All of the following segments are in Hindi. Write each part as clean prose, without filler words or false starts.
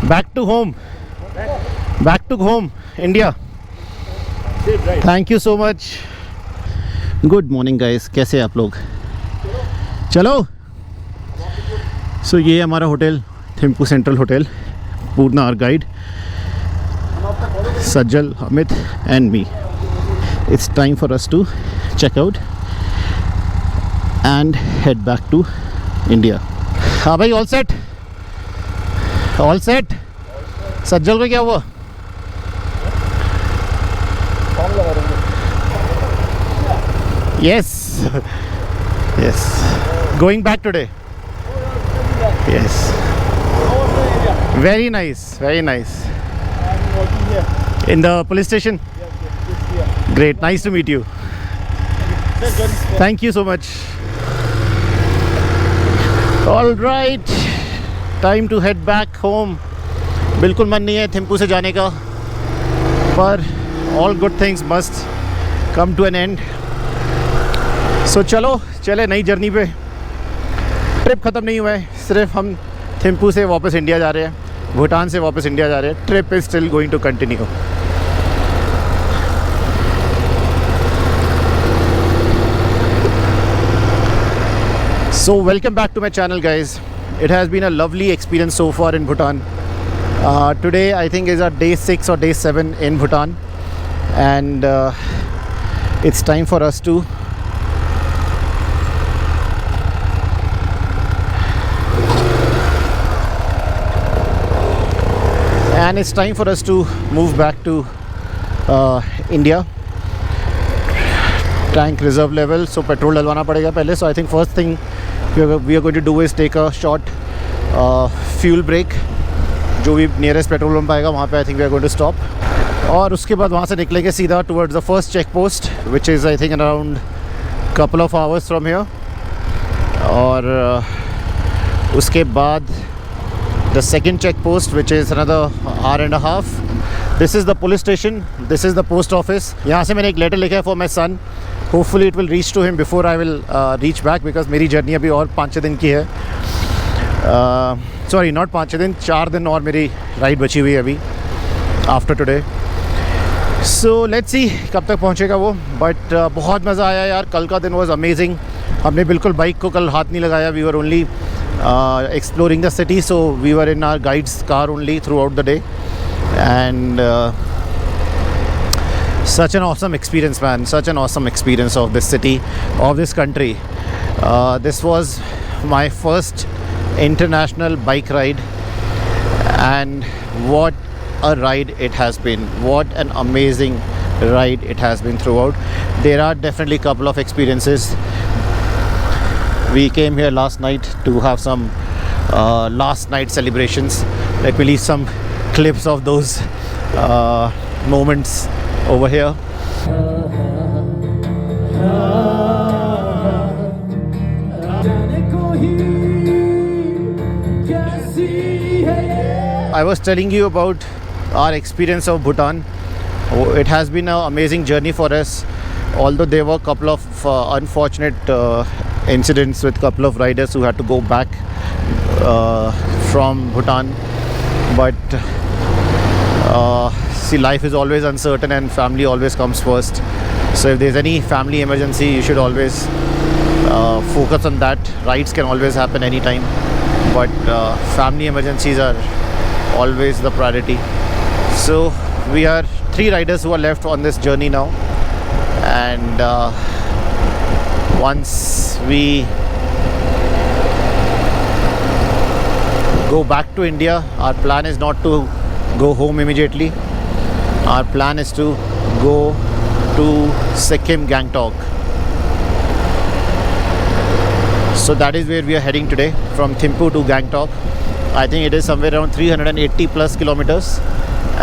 Back to home. Back to home, India. Thank you so much. Good morning guys, कैसे हैं आप लोग? चलो. So ये हमारा hotel, Thimphu central hotel. Purna our guide, Sajjal, Amit and me. It's time for us to check out and head back to India. हाँ भाई, all set? All set? सज्जल को क्या हुआ? Yes. Yes. Going back today. Yes. Very nice. Very nice. I'm working here. In the police station? Yes. Great. Nice to meet you. Thank you so much. All right. Time to head back home. बिल्कुल मन नहीं है थिम्पू से जाने का, पर all good things must come to an end. So चलो चले नई जर्नी पे. ट्रिप ख़त्म नहीं हुआ है, सिर्फ हम थिम्पू से वापस इंडिया जा रहे हैं, भूटान से वापस इंडिया जा रहे हैं. Trip is still going to continue. So welcome back to my channel guys. It has been a lovely experience so far in Bhutan. Today I think is our day 6 or day 7 in Bhutan, and it's time for us to move back to India. Tank reserve level, so petrol डलवाना पड़ेगा पहले. So I think first thing we are going to do is take a short fuel break. जो भी नियरेस्ट पेट्रोल पंप आएगा वहाँ पे I think we are going to stop. और उसके बाद वहाँ से निकलेंगे सीधा towards the first check post, which is I think around couple of hours from here. और उसके बाद the second check post, which is another hour and a half. This is the police station. This is the post office. यहाँ से मैंने एक letter लिखा है for my son. Hopefully it will reach to him before I will reach back, because मेरी जर्नी अभी और 5-6 दिन की है. सॉरी, नॉट 5-6 दिन, 4 दिन और मेरी राइड बची हुई है अभी after today. So let's see कब तक पहुंचेगा वो. बट बहुत मज़ा आया यार. कल का दिन वाज अमेजिंग. हमने बिल्कुल बाइक को कल हाथ नहीं लगाया. We were only exploring the city, so we were in our guide's car only throughout the day. And such an awesome experience, man. Such an awesome experience of this city, of this country. This was my first international bike ride, and what a ride it has been. What an amazing ride it has been throughout. There are definitely a couple of experiences. We came here last night to have some last night celebrations. Let me leave some clips of those moments over here. I was telling you about our experience of Bhutan. It has been an amazing journey for us, although there were a couple of unfortunate incidents with a couple of riders who had to go back from Bhutan. But see, life is always uncertain and family always comes first. So if there's any family emergency, you should always focus on that. Rides can always happen anytime, but family emergencies are always the priority. So we are 3 riders who are left on this journey now, and once we go back to India, our plan is not to go home immediately. Our plan is to go to Sikkim, Gangtok. So that is where we are heading today, from Thimphu to Gangtok. I think it is somewhere around 380 plus kilometers,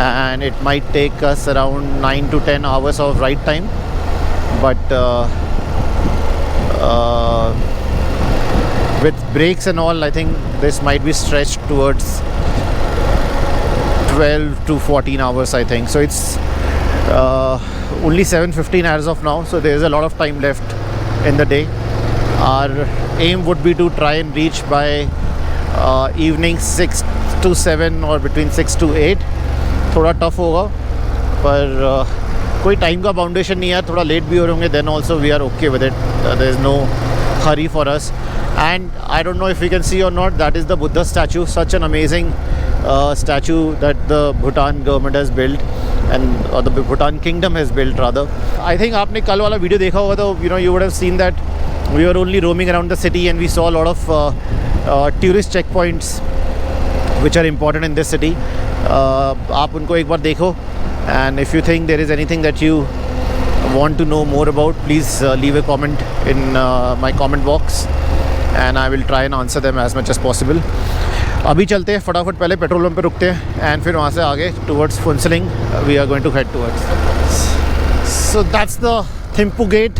and it might take us around 9 to 10 hours of ride time. But with breaks and all, I think this might be stretched towards 12 to 14 hours, I think. So it's only 7:15 as of now, so there is a lot of time left in the day. Our aim would be to try and reach by evening 6 to 7 और बिटवीन 6 to 8 थोड़ा टफ होगा, पर कोई टाइम का बाउंडेशन नहीं है, थोड़ा लेट भी हो रहे होंगे, then also we are okay with it, there is no hurry for us. And I don't know if you can see or not, that is the Buddha statue, such an amazing statue that the Bhutan government has built, and or the Bhutan kingdom has built rather. I think आपने कल वाला वीडियो देखा होगा, तो you would have seen that we were only roaming around the city and we saw a lot of tourist checkpoints which are important in this city. आप उनको एक बार देखो, and if you think there is anything that you want to know more about, please leave a comment in my comment box and I will try and answer them as much as possible. अभी चलते हैं फटाफट, पहले पेट्रोल पंप पे रुकते हैं एंड फिर वहाँ से आगे towards Phuentsholing we are going to head towards. So that's the Thimphu gate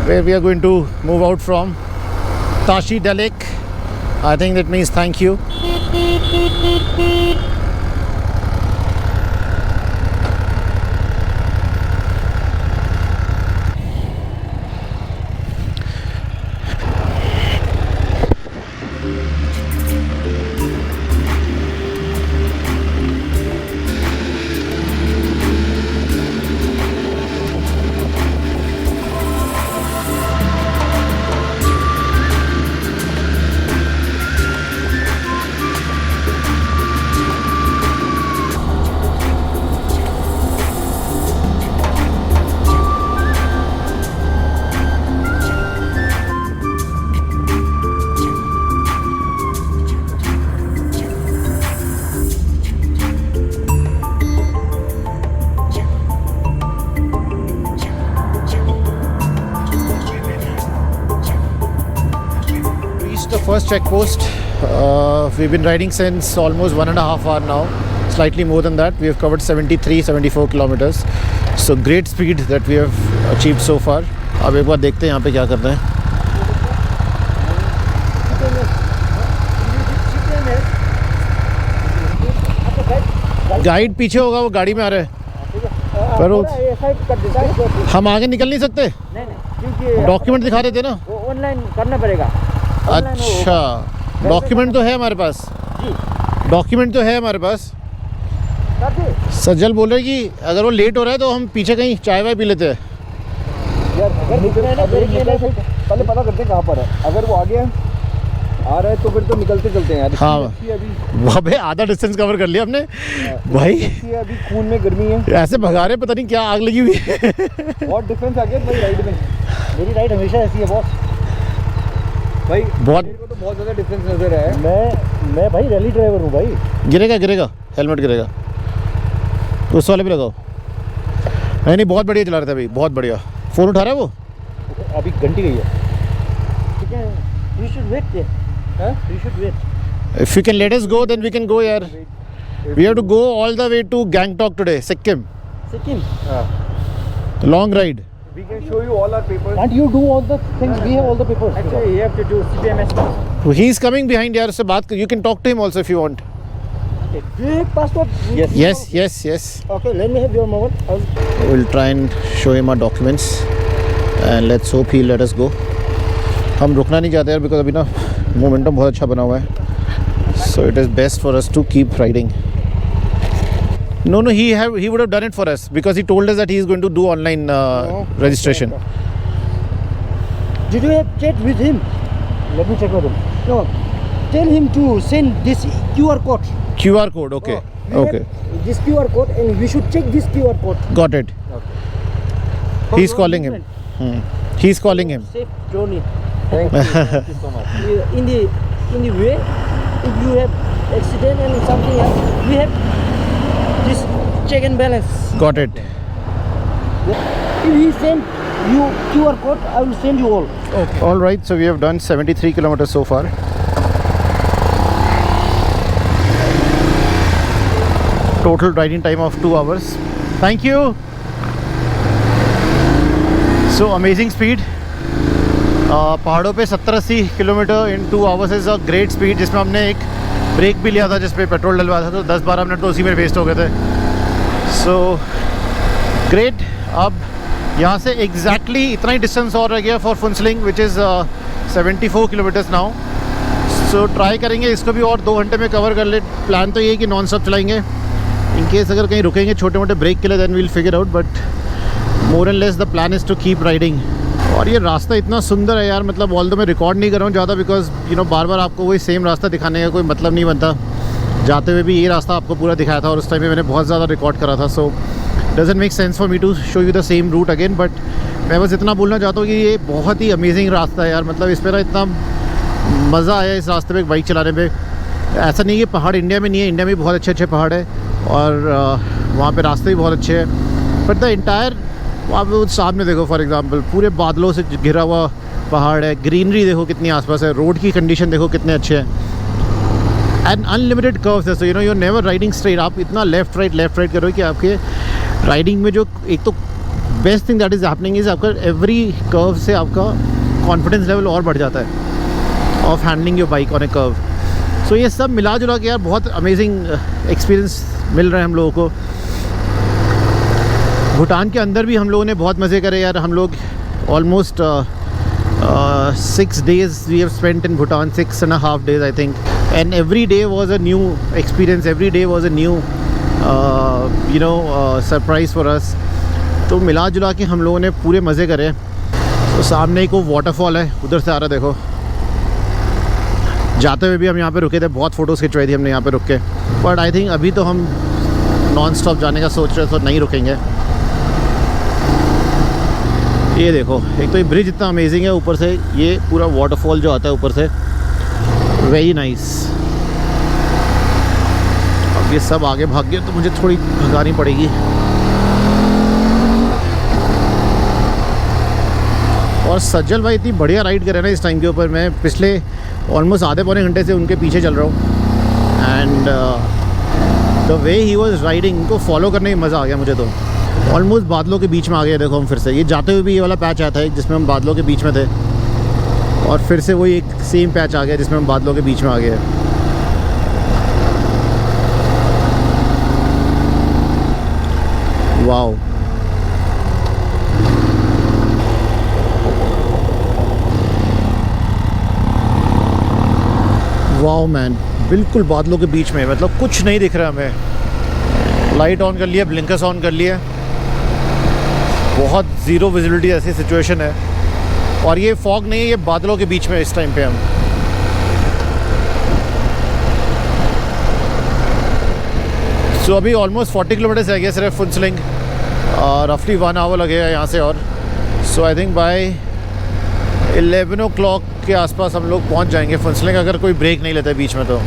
where we are going to move out from. Tashi Dalek, I think that means thank you. The first check post. We've been riding since almost 1.5 hours now, slightly more than that. We have covered 74 kilometers, so great speed that we have achieved so far. अब एक बार देखते हैं यहाँ पे क्या करते हैं. गाइड पीछे होगा, वो गाड़ी में आ रहे हैं, पर वो हम आगे निकल नहीं सकते. क्योंकि डॉक्यूमेंट दिखा देते ना. वो ऑनलाइन करना पड़ेगा. अच्छा, डॉक्यूमेंट तो है हमारे पास. डॉक्यूमेंट तो है हमारे पास. सज्जल बोल रहे कि अगर वो लेट हो रहा है तो हम पीछे कहीं चाय वाय पी लेते हैं. पहले पता करते हैं कहाँ पर है. अगर वो आगे आ रहा है तो फिर तो निकलते चलते हैं यार. हाँ, अभी वहाँ पे आधा डिस्टेंस कवर कर लिया हमने भाई. अभी खून में गर्मी है, ऐसे भगा रहे, पता नहीं क्या आग लगी हुई है. बहुत डिफरेंस आ गया भाई राइड में. मेरी राइड हमेशा ऐसी है बॉस भाई. बहुत मेरे को तो बहुत ज़्यादा डिफरेंस नजर आया. मैं भाई रैली ड्राइवर हूँ भाई. गिरेगा, हेलमेट गिरेगा. उस वाले पे लगाओ. नहीं, बहुत बढ़िया चला रहे थे भाई, बहुत बढ़िया. फ़ोन उठा रहा है वो. अभी घंटी गई है. You should wait there. You should wait. If you can let us go, then we can go यार. We have to go all the way to Gangtok today, Sikkim. Sikkim. Long ride. We can show you all our papers. Can't you do all the things? We have all the papers. Actually, you have to do CBMS. He is coming behind यार, उससे बात कर. You can talk to him also if you want. Okay. Do you have passport? Yes. Okay, let me have your mobile. We'll try and show him our documents and let's hope he'll let us go. हम रुकना नहीं चाहते यार, बिकॉज अभी ना मोमेंटम बहुत अच्छा बना हुआ है. So it is best for us to keep riding. No, he would have done it for us because he told us that he is going to do online registration. Did you have chat with him? Let me check with him. No, tell him to send this QR code. QR code, okay. We Okay. have this QR code and we should check this QR code. Got it. He's calling him. He's calling him. Safe journey. Thank you. Thank you so much. In the way, if you have accident and something else, we have this check and balance. Got it. If he send you QR code, I will send you all. Okay. All right, so we have done 73 kilometers so far. Total riding time of 2 hours. Thank you. So amazing speed. पहाड़ों पे 70-80 kilometre in 2 hours is a great speed, जिसमें हमने एक ब्रेक भी लिया था जिस पे पेट्रोल डलवाया था, तो 10-12 मिनट तो उसी में वेस्ट हो गए थे. So great. अब यहाँ से एग्जैक्टली इतना ही डिस्टेंस और रह गया for Phuentsholing, which is 74 kilometres now. So try करेंगे इसको भी और 2 घंटे में कवर कर ले। प्लान तो ये है कि नॉन स्टॉप चलाएंगे। इन केस अगर कहीं रुकेंगे छोटे मोटे ब्रेक के लिए then we'll figure out, but more and less the plan is to keep riding. और ये रास्ता इतना सुंदर है यार, मतलब ऑल्दो मैं रिकॉर्ड नहीं कर रहा हूँ ज़्यादा, बिकॉज यू नो बार बार आपको वही सेम रास्ता दिखाने का कोई मतलब नहीं बनता। जाते हुए भी ये रास्ता आपको पूरा दिखाया था और उस टाइम में मैंने बहुत ज़्यादा रिकॉर्ड करा था, so doesn't make sense for me to show you the same route again. But मैं बस इतना बोलना चाहता हूँ कि ये बहुत ही अमेजिंग रास्ता है यार, मतलब इस पर ना इतना मज़ा आया इस रास्ते पे बाइक चलाने पे। ऐसा नहीं है कि पहाड़ इंडिया में नहीं है, इंडिया में भी बहुत अच्छे अच्छे पहाड़ है और वहाँ पे रास्ते भी बहुत अच्छे हैं, बट द इंटायर वहाँ पे सामने देखो फॉर एग्जांपल पूरे बादलों से घिरा हुआ पहाड़ है, ग्रीनरी देखो कितनी आसपास है, रोड की कंडीशन देखो कितने अच्छे हैं एंड अनलिमिटेड कर्व्स है। So you know you never riding straight, आप इतना लेफ्ट राइट करो कि आपके राइडिंग में जो एक तो best thing that is happening is आपका एवरी कर्व से आपका कॉन्फिडेंस लेवल और बढ़ जाता है of handling your bike on a curve. So ये सब मिला जुला के यार बहुत अमेजिंग एक्सपीरियंस मिल रहा है हम लोगों को। भूटान के अंदर भी हम लोगों ने बहुत मज़े करे यार। हम लोग almost 6 days we have spent in Bhutan, 6.5 days I think, and every day was a new experience, every day was a new surprise for us। तो मिला जुला के हम लोगों ने पूरे मज़े करे। तो सामने एक वो वाटरफॉल है, उधर से आ रहा देखो। जाते हुए भी हम यहाँ पे रुके थे, बहुत फ़ोटोज़ खिंचवाई थी हमने यहाँ पे रुक के, बट आई थिंक अभी तो हम नॉन स्टॉप जाने का सोच रहे, तो नहीं रुकेंगे। ये देखो एक तो ये ब्रिज इतना अमेजिंग है, ऊपर से ये पूरा वाटरफॉल जो आता है ऊपर से, वेरी नाइस। अब ये सब आगे भाग गए तो मुझे थोड़ी भगानी पड़ेगी। और सज्जल भाई इतनी बढ़िया राइड करे ना इस टाइम के ऊपर। मैं पिछले ऑलमोस्ट आधे पौने घंटे से उनके पीछे चल रहा हूँ and the way he was riding, उनको फॉलो करने में मज़ा आ गया मुझे। तो ऑलमोस्ट बादलों के बीच में आ गए देखो हम फिर से। ये जाते हुए भी ये वाला पैच आया था जिसमें हम बादलों के बीच में थे, और फिर से वही एक सेम पैच आ गया जिसमें हम बादलों के बीच में आ गए। वाओ, वाओ मैन, बिल्कुल बादलों के बीच में, मतलब कुछ नहीं दिख रहा हमें। लाइट ऑन कर लिया, ब्लिंकर्स ऑन कर लिया, बहुत ज़ीरो विजिबिलिटी ऐसी सिचुएशन है। और ये फॉग नहीं है, ये बादलों के बीच में इस टाइम पे हम। सो अभी ऑलमोस्ट 40 किलोमीटर रह गया सिर्फ फुनसलिंग, रफली 1 आवर लगेगा यहाँ से। और सो आई थिंक बाय 11 o'clock के आसपास हम लोग पहुँच जाएंगे फुनसलिंग, अगर कोई ब्रेक नहीं लेता बीच में तो।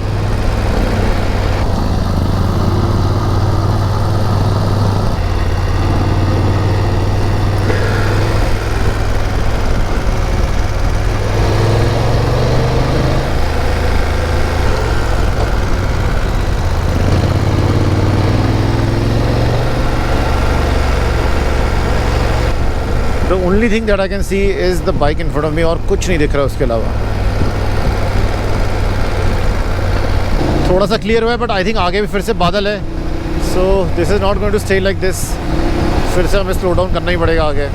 The only thing that I can see is the bike in front of me, और कुछ नहीं दिख रहा उसके अलावा। थोड़ा सा क्लियर हुआ है, बट आई थिंक आगे भी फिर से बादल है। So this is not going to stay like this, फिर से हमें स्लो डाउन करना ही पड़ेगा आगे।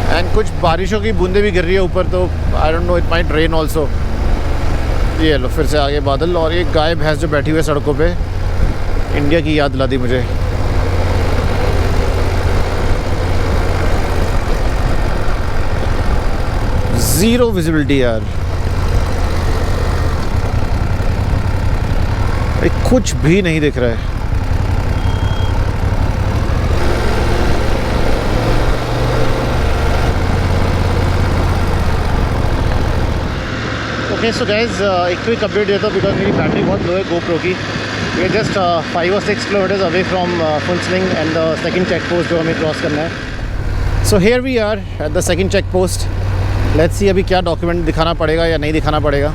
एंड कुछ बारिशों की बूंदें भी गिर रही है ऊपर, तो I don't know, it might rain also. ये लो फिर से आगे बादल, और ये गाय भैंस जो बैठी हुई है सड़कों पे, इंडिया की याद दिला दी मुझे। ज़ीरो विजिबिलिटी यार, कुछ भी नहीं दिख रहा है। ओके सो गाइज, एक क्विक अपडेट देता हूँ बिकॉज मेरी बैटरी बहुत लो है GoPro की। We are just 5 or 6 kilometres away from Phuentsholing and the second check post जो हमें क्रॉस करना है। So here we are at the second check post. Let's see अभी क्या डॉक्यूमेंट दिखाना पड़ेगा या नहीं दिखाना पड़ेगा।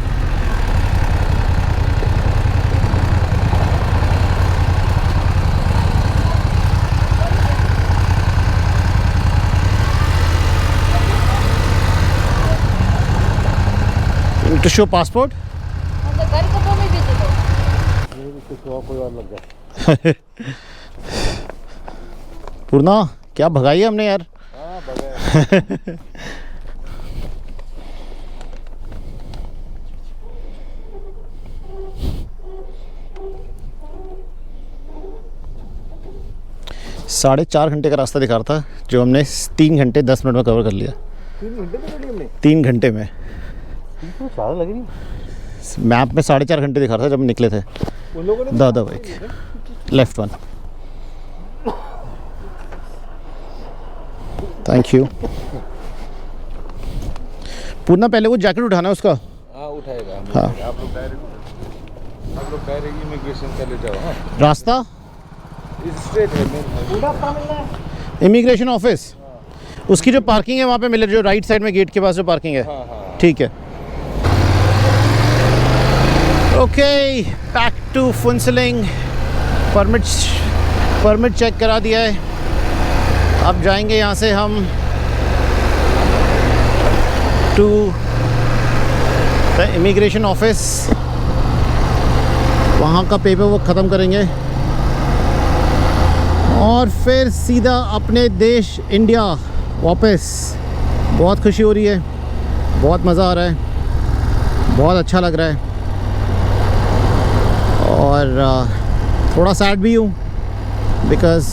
टू शो पासपोर्ट, कोई और लग गया। पूर्णा क्या भगाई है हमने यार। हाँ, भगाया। 4.5 घंटे का रास्ता दिखा रहा था जो हमने 3 घंटे 10 मिनट में कवर कर लिया। 3 घंटे में कर हमने? 3 घंटे में। तो ज़्यादा लग रही। मैप में 4.5 घंटे दिखा रहा था जब हम निकले थे। उन लोगों ने दादा bike left one. Thank you. Purna पहले वो जैकेट उठाना है उसका। हाँ उठाएगा। हाँ आप लोग डायरेक्ट इमिग्रेशन चले जाओ। हाँ रास्ता स्ट्रेट है। इमिग्रेशन ऑफिस, उसकी जो पार्किंग है वहाँ पे मिले, जो राइट साइड में गेट के पास जो पार्किंग है। हाँ। ठीक है। Okay back to Phuentsholing. Permit check करा दिया है। अब जाएंगे यहाँ से हम टू द इमिग्रेशन ऑफिस, वहाँ का पेपर वर्क ख़त्म करेंगे और फिर सीधा अपने देश इंडिया वापस। बहुत खुशी हो रही है, बहुत मज़ा आ रहा है, बहुत अच्छा लग रहा है और थोड़ा सैड भी हूँ बिकॉज़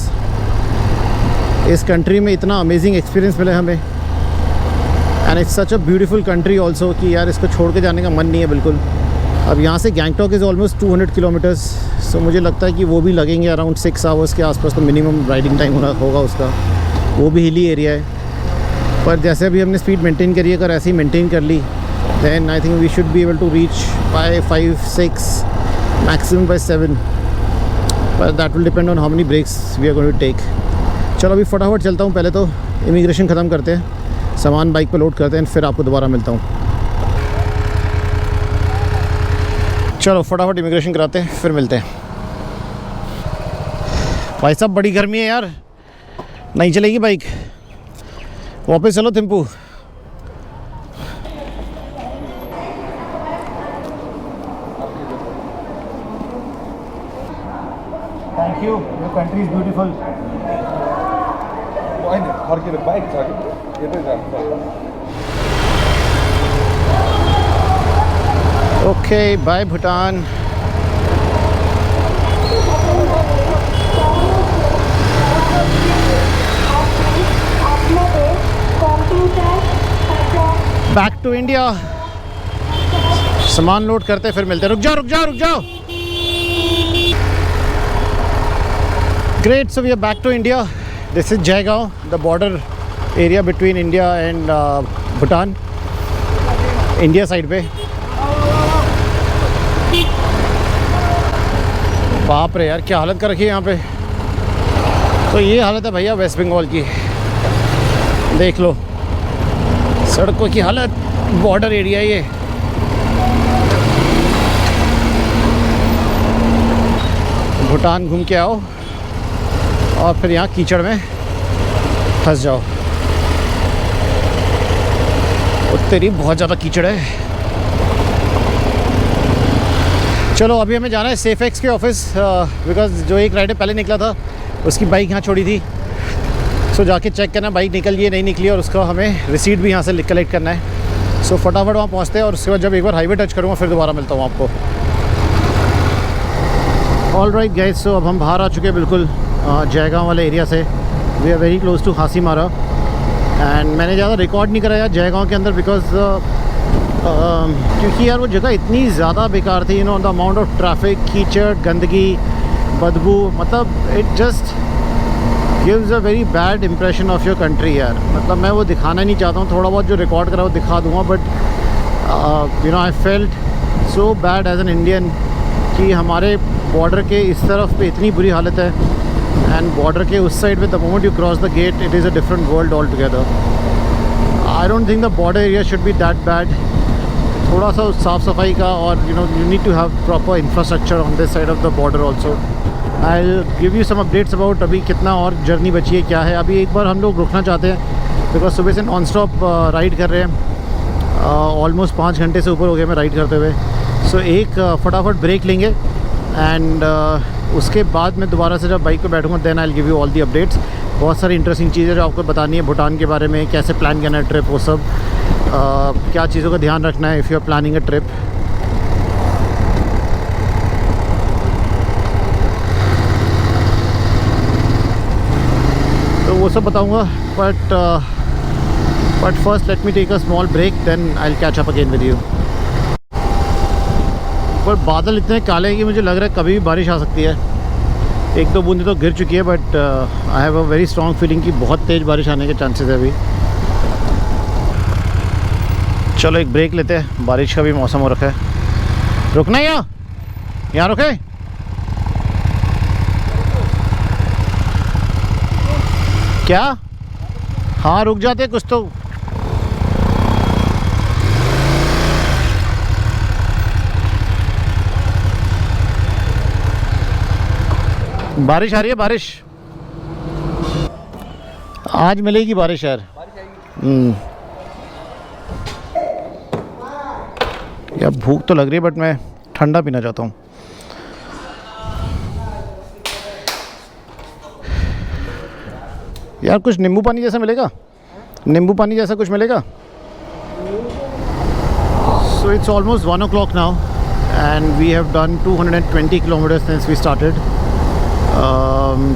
इस कंट्री में इतना अमेजिंग एक्सपीरियंस मिला हमें and it's such a beautiful country also कि यार इसको छोड़ के जाने का मन नहीं है बिल्कुल। अब यहाँ से गैंगटॉक इज़ ऑलमोस्ट 200 किलोमीटर्स, सो मुझे लगता है कि वो भी लगेंगे अराउंड 6 आवर्स के आसपास तो मिनिमम राइडिंग टाइम होगा उसका। वो भी हिली एरिया है, पर जैसे अभी हमने स्पीड मेंटेन करी है, अगर ऐसे ही मेंटेन कर ली then I think we should be able to reach by 5-6 maximum by 7, पर that will depend on how many breaks we are going to take. चलो अभी फटाफट चलता हूँ, पहले तो इमिग्रेशन ख़त्म करते हैं, सामान बाइक पर लोड करते हैं, फिर आपको दोबारा मिलता हूँ। चलो फटाफट इमिग्रेशन कराते हैं फिर मिलते हैं। भाई साहब बड़ी गर्मी है यार, नहीं चलेगी बाइक। वापस चलो Thimphu. Thank you, your country is beautiful. फर्केर बाइक छ कि यतै जान्छ। Okay bye Bhutan. Back to India. सामान लोड करते फिर मिलते। रुक जाओ रुक जाओ रुक जाओ। Great, so we are back to India. This is Jaigaon, the border area between India and Bhutan, India side पे। बाप रे यार क्या हालत कर रखी है यहाँ पे। तो ये हालत है भैया वेस्ट बंगाल की, देख लो सड़कों की हालत। बॉर्डर एरिया ये। भूटान घूम के आओ और फिर यहाँ कीचड़ में फंस जाओ। और तेरी बहुत ज़्यादा कीचड़ है। चलो अभी हमें जाना है सेफएक्स के ऑफिस, बिकॉज़ जो एक राइडर पहले निकला था उसकी बाइक यहाँ छोड़ी थी। सो जाके चेक करना बाइक निकली है नहीं निकली, और उसका हमें रिसीट भी यहाँ से कलेक्ट करना है। सो फटाफट वहाँ पहुँचते हैं और उसके बाद जब एक बार हाईवे टच करूँगा फिर दोबारा मिलता हूँ आपको। ऑल राइट गाइस, सो अब हम बाहर आ चुके हैं बिल्कुल जयगांव वाले एरिया से। We are very close to Hasimara and मैंने ज़्यादा रिकॉर्ड नहीं कराया जयगांव के अंदर बिकॉज क्योंकि यार वो जगह इतनी ज़्यादा बेकार थी। द अमाउंट ऑफ ट्रैफिक, कीचड़, गंदगी, बदबू, मतलब it just gives a very bad impression of your country यार। मतलब मैं वो दिखाना नहीं चाहता हूँ, थोड़ा बहुत जो रिकॉर्ड करा वो दिखा दूँगा, but I felt so bad as an Indian कि हमारे बॉर्डर के इस तरफ पे इतनी बुरी हालत है एंड बॉर्डर के उस साइड पे the moment you cross the gate it is a different world all together. I don't think the border area should be that bad. थोड़ा सा साफ़ सफाई का और you need to have proper infrastructure on this side of the border also. I will give you some updates about अभी कितना और जर्नी बची है क्या है। अभी एक बार हम लोग रुकना चाहते हैं बिकॉज सुबह से नॉन स्टॉप राइड कर रहे हैं, ऑलमोस्ट 5 घंटे से ऊपर हो गए मैं राइड करते हुए। सो एक फटाफट ब्रेक लेंगे एंड उसके बाद मैं दोबारा से जब बाइक पे बैठूँगा then I will give you all the updates. बहुत सारी इंटरेस्टिंग चीज़ें जो आपको बतानी है भूटान के बारे में, कैसे प्लान करना है ट्रिप, वो सब क्या चीज़ों का ध्यान रखना है if you are planning a trip. सब बताऊंगा, but first let me take a small break, then I will catch up again with you. पर बादल इतने काले हैं कि मुझे लग रहा है कभी भी बारिश आ सकती है। एक दो बूंदें तो गिर चुकी है, but I have a very strong feeling कि बहुत तेज़ बारिश आने के चांसेस है अभी। चलो एक ब्रेक लेते हैं, बारिश का भी मौसम हो रखा है। रुकना है यहाँ रुके? क्या? हाँ रुक जाते कुछ तो। बारिश आ रही है, बारिश आज मिलेगी बारिश यार। यार भूख तो लग रही है, बट मैं ठंडा पीना चाहता हूँ। यार कुछ नींबू पानी जैसा मिलेगा? नींबू पानी जैसा कुछ मिलेगा? So it's almost 1 o'clock now and we have done 220 kilometres since we started,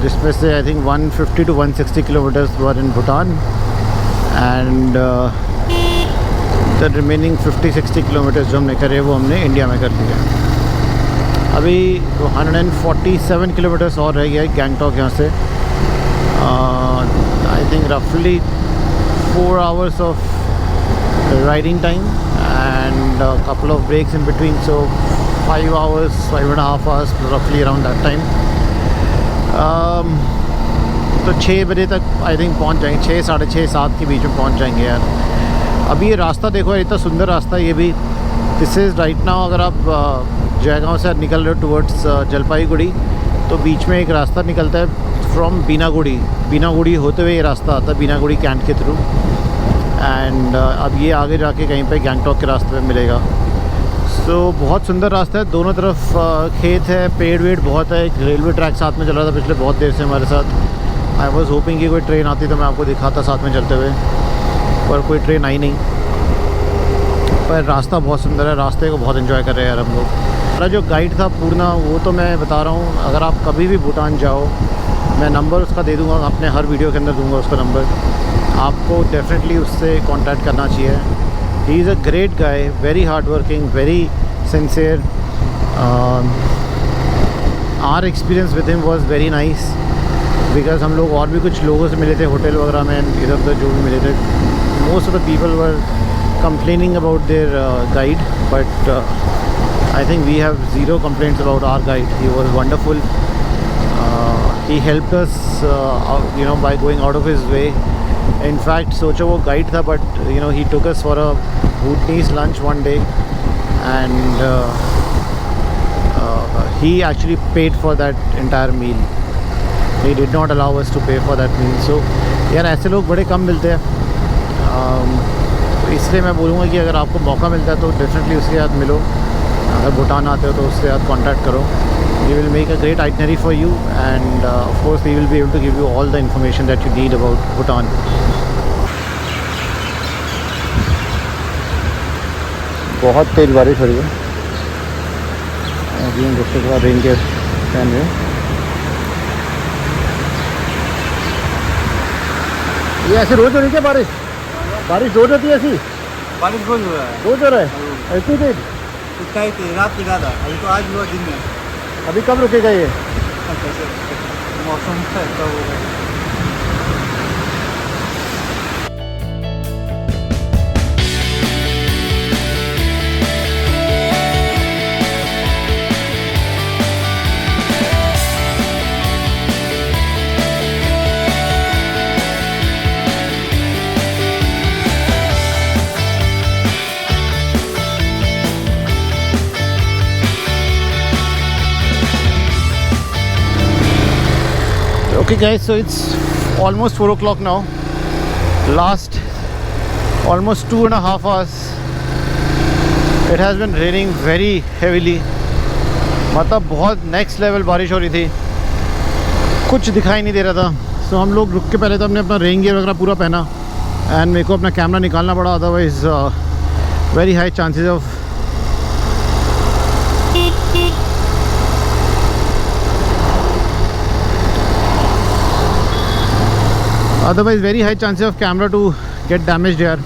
जिसमें से I think 150 to 160 kilometres were in Bhutan and the remaining 50-60 kilometres जो हमने करे वो हमने इंडिया में कर लिया। अभी 147 किलोमीटर्स और रह गया है गैंगटॉक यहाँ से। I think roughly 4 hours of riding time and a couple of breaks in between, so 5 hours, 5.5 hours roughly around that time. तो 6 बजे तक आई थिंक पहुंच जाएंगे, 6, 6:30, 7 के बीच में पहुंच जाएंगे यार। अभी ये रास्ता देखो, इतना सुंदर रास्ता है ये भी। दिस इज़ राइट नाउ, अगर आप जयगांव से निकल रहे हो टुवर्ड्स जलपाईगुड़ी, तो बीच में एक रास्ता निकलता है फ्रॉम बीनागुड़ी होते हुए ये रास्ता आता है बीनागुड़ी कैंट के थ्रू, एंड अब ये आगे जाके कहीं पे गैंगटॉक के रास्ते पे मिलेगा। सो बहुत सुंदर रास्ता है, दोनों तरफ खेत है, पेड़ वेड़ बहुत है। एक रेलवे ट्रैक साथ में चल रहा था पिछले बहुत देर से हमारे साथ। आई वॉज होपिंग कि कोई ट्रेन आती तो मैं आपको दिखाता साथ में चलते हुए, पर कोई ट्रेन आई नहीं। पर रास्ता बहुत सुंदर है, रास्ते को बहुत एंजॉय कर रहे हैं यार हम लोग। हमारा जो गाइड था पूर्णा, वो तो मैं बता रहा हूँ, अगर आप कभी भी भूटान जाओ, मैं नंबर उसका दे दूँगा, अपने हर वीडियो के अंदर दूँगा उसका नंबर। आपको डेफिनेटली उससे कांटेक्ट करना चाहिए। He is a great guy, very hard working, very sincere. Our experience with him was very nice, because हम लोग और भी कुछ लोगों से मिले थे होटल वगैरह में, इधर उधर जो भी मिले थे। Most of the people were complaining about their guide, but I think we have zero complaints about our guide. He was wonderful. He helped us by going out of his way. In fact, सोचो वो guide था, but he took us for a Bhutanese lunch one day, and he actually paid for that entire meal. He did not allow us to pay for that meal. So यार ऐसे लोग बड़े कम मिलते हैं, इसलिए मैं बोलूँगा कि अगर आपको मौका मिलता है तो डेफिनेटली उसके साथ मिलो। अगर भूटान आते हो तो उसके साथ कांटेक्ट करो। He will make a great itinerary for you, and of course he will be able to give you all the information that you need about Bhutan. बहुत तेज़ बारिश हो रही है, अभी हम दोस्तों के बाद रेन के पहन रहे हैं। ये ऐसे रोज़ हो रही है बारिश? बारिश रोज होती है ऐसी? बारिश रोज हो रहा है। रोज हो रहा है इतनी तेज? रात निकाला था, अभी तो आज हुआ दिन में। अभी कब रुकेगा ये? मौसम ऐसा हो गया। Okay guys, so it's almost 4 o'clock now. Last almost 2.5 hours it has been raining very heavily. मतलब बहुत नेक्स्ट लेवल बारिश हो रही थी, कुछ दिखाई नहीं दे रहा था। सो हम लोग रुक के पहले तो हमने अपना रेन गियर वगैरह पूरा पहना, एंड मेरे को अपना कैमरा निकालना पड़ा, otherwise very high chances of otherwise very high chances of camera to get damaged यार।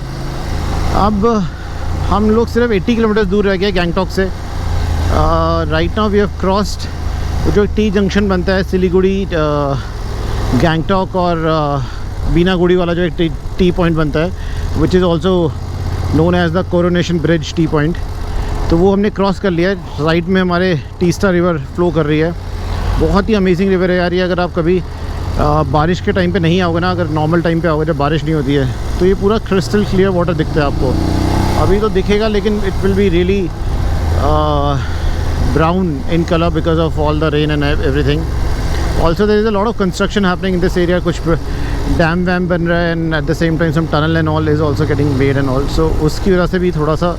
अब हम लोग सिर्फ 80 किलोमीटर दूर रह गए गैंगटॉक से। Right now we have crossed जो टी जंक्शन बनता है सिलीगुड़ी गैंगटॉक और बीनागुड़ी वाला जो एक टी पॉइंट बनता है which is also known as the coronation bridge T point. तो वो हमने क्रॉस कर लिया है। राइट में हमारे तीस्ता रिवर फ्लो कर रही है। बहुत ही अमेजिंग रिवर है यार ये। अगर आप कभी बारिश के टाइम पे नहीं आओगे ना, अगर नॉर्मल टाइम पे आओगे जब बारिश नहीं होती है, तो ये पूरा क्रिस्टल क्लियर वाटर दिखता है आपको। अभी तो दिखेगा लेकिन it will be really brown in colour because of all the rain and everything. Also there is a lot of construction happening in this area. कुछ डैम वैम बन रहा है and at the same time some tunnel and all is also getting made and all. So उसकी वजह से भी थोड़ा सा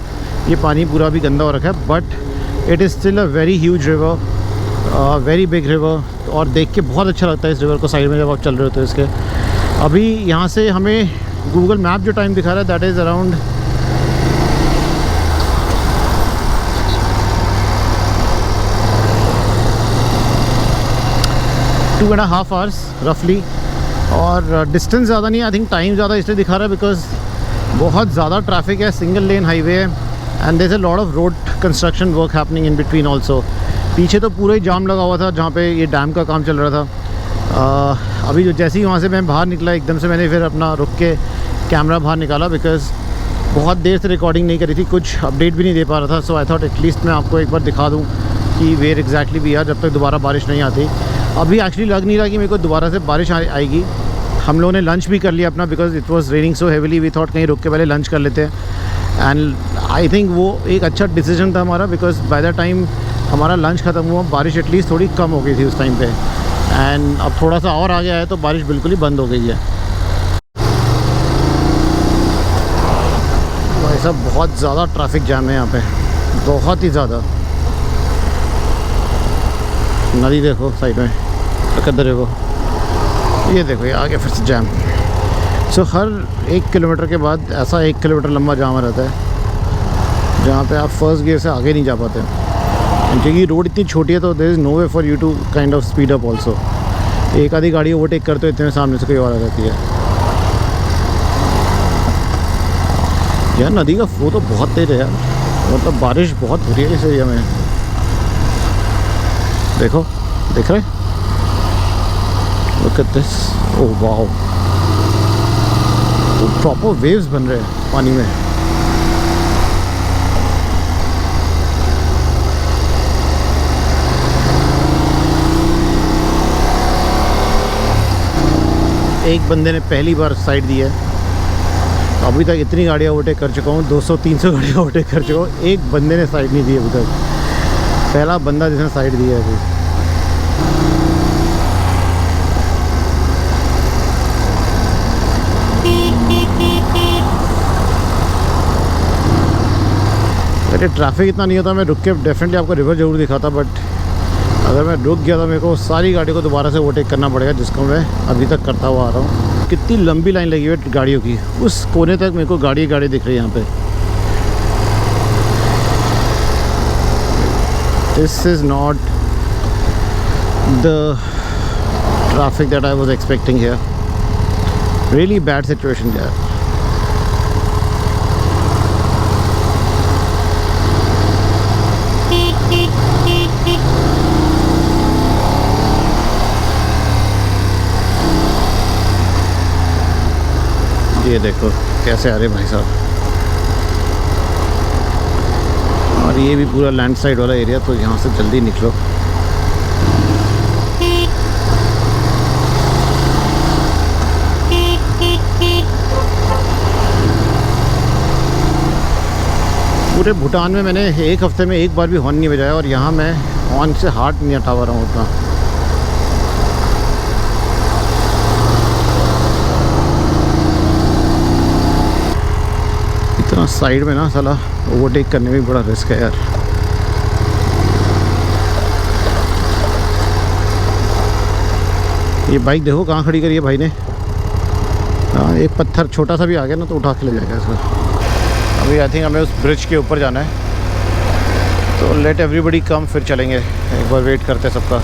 ये पानी पूरा भी गंदा हो रखा है, but it is still a very huge river, very big river. और देख के बहुत अच्छा लगता है इस रिवर को साइड में जब आप चल रहे होते हो इसके। अभी यहाँ से हमें गूगल मैप जो टाइम दिखा रहा है दैट इज़ अराउंड 2.5 hours रफली। और डिस्टेंस ज़्यादा नहीं है, आई थिंक टाइम ज़्यादा इसलिए दिखा रहा है बिकॉज बहुत ज़्यादा ट्रैफिक है, सिंगल लेन हाईवे है and there is a lot of road construction work happening in between also. पीछे तो पूरा ही जाम लगा हुआ था जहाँ पे ये डैम का काम चल रहा था। अभी जो जैसे ही वहाँ से मैं बाहर निकला एकदम से मैंने फिर अपना रुक के कैमरा बाहर निकाला बिकॉज़ बहुत देर से रिकॉर्डिंग नहीं करी थी, कुछ अपडेट भी नहीं दे पा रहा था। सो आई थॉट एटलीस्ट मैं आपको एक बार दिखा दूँ कि वेयर एग्जैक्टली भी है जब तक दोबारा बारिश नहीं आती। अभी एक्चुअली लग नहीं रहा कि मेरे को दोबारा से बारिश आएगी। हम लोगों ने लंच भी कर लिया अपना because it was raining so heavily. We thought कहीं रुक के पहले लंच कर लेते हैं एंड आई थिंक वो एक अच्छा डिसीजन था हमारा बिकॉज बाय द टाइम हमारा लंच ख़त्म हुआ बारिश एटलीस्ट थोड़ी कम हो गई थी उस टाइम पे एंड अब थोड़ा सा और आ गया है तो बारिश बिल्कुल ही बंद हो गई है। भाई साहब बहुत ज़्यादा ट्रैफिक जाम है यहाँ पे, बहुत ही ज़्यादा। नदी देखो साइड में, किधर है वो, ये देखो ये आगे फिर से जैम। सो हर 1 किलोमीटर के बाद ऐसा 1 किलोमीटर लंबा जाम रहता है जहाँ पे आप फर्स्ट गियर से आगे नहीं जा पाते क्योंकि रोड इतनी छोटी है तो there is no way for you to kind of speed up also. एक आधी गाड़ी ओवरटेक करते हो इतने सामने से कोई और आ जाती है। यार नदी का फ्लो तो बहुत तेज है यार, मतलब बारिश बहुत हो रही है इस एरिया में। देखो देख रहे, look at this, oh wow, तो प्रॉपर वेव्स बन रहे हैं पानी में। एक बंदे ने पहली बार साइड दी है, अभी तक इतनी गाड़ियाँ ओवरटेक कर चुका हूँ, 200-300 गाड़ियाँ ओवरटेक कर चुका हूँ, एक बंदे ने साइड नहीं दी अभी तक। पहला बंदा जिसने साइड दी है अभी। अरे ट्रैफिक इतना नहीं होता मैं रुक के डेफिनेटली आपको रिवर ज़रूर दिखाता, बट अगर मैं रुक गया तो मेरे को सारी गाड़ी को दोबारा से ओवरटेक करना पड़ेगा जिसको मैं अभी तक करता हुआ आ रहा हूँ। कितनी लंबी लाइन लगी हुई है गाड़ियों की, उस कोने तक मेरे को गाड़ी दिख रही है यहाँ पे। This is not the traffic that I was expecting here, really bad situation यार। ये देखो कैसे आ रहे भाई साहब, और ये भी पूरा लैंडस्लाइड वाला एरिया, तो यहाँ से जल्दी निकलो। पूरे भूटान में मैंने एक हफ्ते में एक बार भी हॉर्न नहीं बजाया और यहाँ मैं हॉर्न से हाथ नहीं हटा रहा हूँ उतना। इतना साइड में ना साला ओवरटेक करने में बड़ा रिस्क है यार। ये बाइक देखो कहाँ खड़ी करी है भाई ने। हाँ, एक पत्थर छोटा सा भी आ गया ना तो उठा के ले जाएगा इसको। अभी आई थिंक हमें उस ब्रिज के ऊपर जाना है, तो लेट एवरीबडी कम फिर चलेंगे। एक बार वेट करते हैं सबका।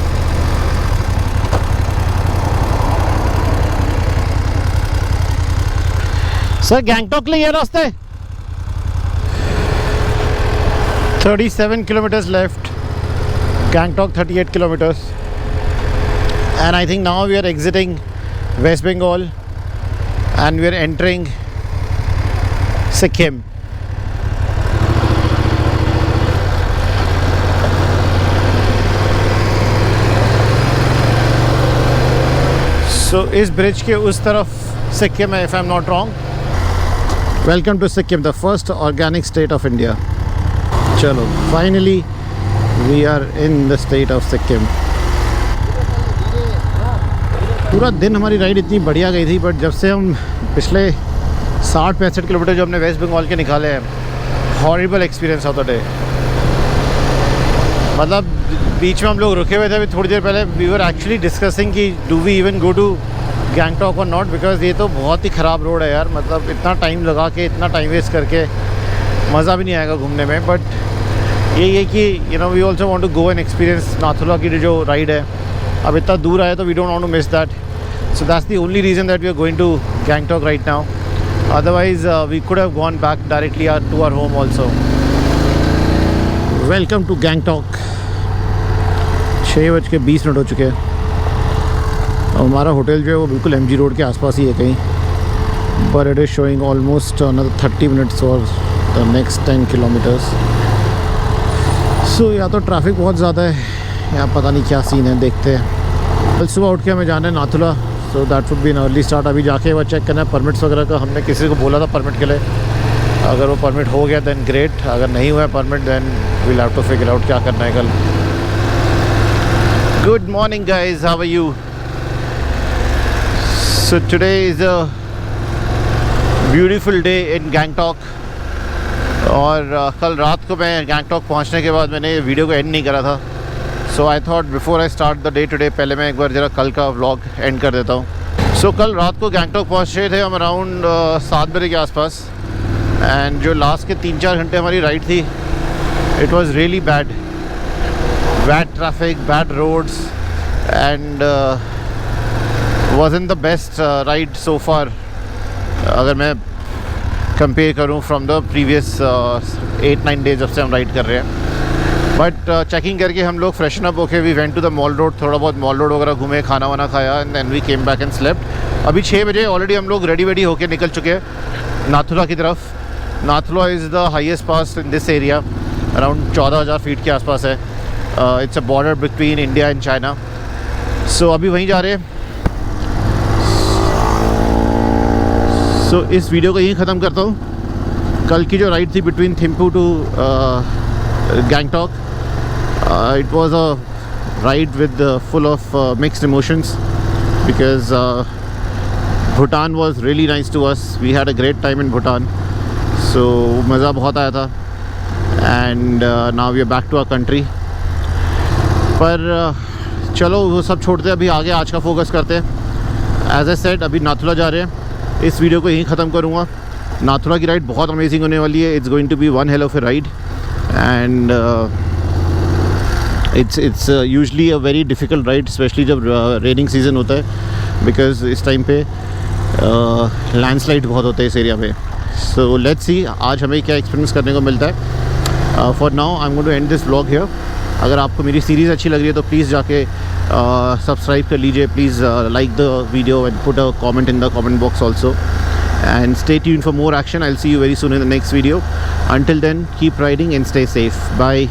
सर गैंगटॉक के लिए ये रास्ते 37 kilometers left, Gangtok 38 kilometers, and I think now we are exiting West Bengal and we are entering Sikkim. So इस ब्रिज के उस तरफ सिक्किम है, if I'm not wrong. Welcome to Sikkim, the first organic state of India. चलो finally we are in the state of Sikkim. पूरा दिन हमारी राइड इतनी बढ़िया गई थी, बट जब से हम पिछले 60-65 किलोमीटर जो हमने वेस्ट बंगाल के निकाले हैं, horrible experience of the day. मतलब बीच में हम लोग रुके हुए थे अभी थोड़ी देर पहले. वी वर एक्चुअली डिस्कसिंग कि do we even go to Gangtok और नॉट, बिकॉज ये तो बहुत ही ख़राब रोड है यार. मतलब इतना टाइम लगा के, इतना टाइम वेस्ट करके मज़ा भी नहीं आएगा घूमने में. बट यही है कि you know we also want to go and experience Nathula की जो राइड है. अब इतना दूर आए तो we don't want to miss that. So that's the only reason that we are going to Gangtok right now. Otherwise we could have gone back directly to our home also. Welcome to Gangtok. 6:20 हो चुके हैं. और हमारा होटल जो है वो बिल्कुल MG रोड के आसपास ही है कहीं. But it is showing almost another 30 minutes for the next 10 kilometres. So या तो ट्रैफिक बहुत ज़्यादा है या पता नहीं क्या सीन है, देखते हैं. कल सुबह उठ के हमें जाना है Nathula, so that would be an early start. अभी जाके वो चेक करना है परमिट्स वगैरह का. हमने किसी को बोला था परमिट के लिए, अगर वो परमिट हो गया दैन ग्रेट. अगर नहीं हुआ है permit then we'll have to figure out क्या करना है कल. Good morning guys, how are you? So today is a beautiful day in Gangtok. और कल रात को मैं गैंगटॉक पहुंचने के बाद मैंने वीडियो को एंड नहीं करा था. So I thought before I start the day today, पहले मैं एक बार ज़रा कल का व्लॉग एंड कर देता हूँ. सो कल रात को गैंगटॉक पहुँच रहे थे हम अराउंड 7 बजे के आसपास. एंड जो लास्ट के 3-4 घंटे हमारी राइड थी, it was really bad traffic, bad roads, and wasn't the best ride so far अगर मैं कंपेयर करूं फ्रॉम द प्रीवियस 8-9 डेज जब से हम राइड कर रहे हैं. बट चेकिंग करके हम लोग फ्रेशन अप होके we went to the mall road. थोड़ा बहुत मॉल रोड वगैरह घूमे, खाना वाना खाया, and then we came back and slept. अभी 6 बजे ऑलरेडी हम लोग रेडी होके निकल चुके हैं नाथुला की तरफ. Nathula is the highest pass in this area, around 14,000 feet के आसपास है. It's a border between India and China. So अभी वहीं जा रहे हैं. सो इस वीडियो को यहीं ख़त्म करता हूँ. कल की जो राइड थी between Thimphu to Gangtok, it was a ride with full of mixed emotions, because Bhutan was really nice to us. We had a great time in Bhutan. So मज़ा बहुत आया था. And now we are back to our country. पर चलो वो सब छोड़ते हैं, अभी आगे आज का फोकस करते हैं. एज ए सेड अभी नाथुला जा रहे हैं. इस वीडियो को यहीं ख़त्म करूँगा. नाथुला की राइड बहुत अमेजिंग होने वाली है. It's going to be one hell of a ride. And it's usually a very difficult ride, especially जब रेनिंग सीज़न होता है, बिकॉज इस टाइम पे लैंडस्लाइड बहुत होते हैं इस एरिया में. सो लेट्स सी आज हमें क्या एक्सपीरियंस करने को मिलता है. For now I am going to end this vlog here. अगर आपको मेरी सीरीज़ अच्छी लग रही है तो प्लीज़ जाके सब्सक्राइब कर लीजिए. Please like the video and put a comment in the comment box also. And stay tuned for more action. I'll see you very soon in the next video. Until then, keep riding and stay safe. Bye.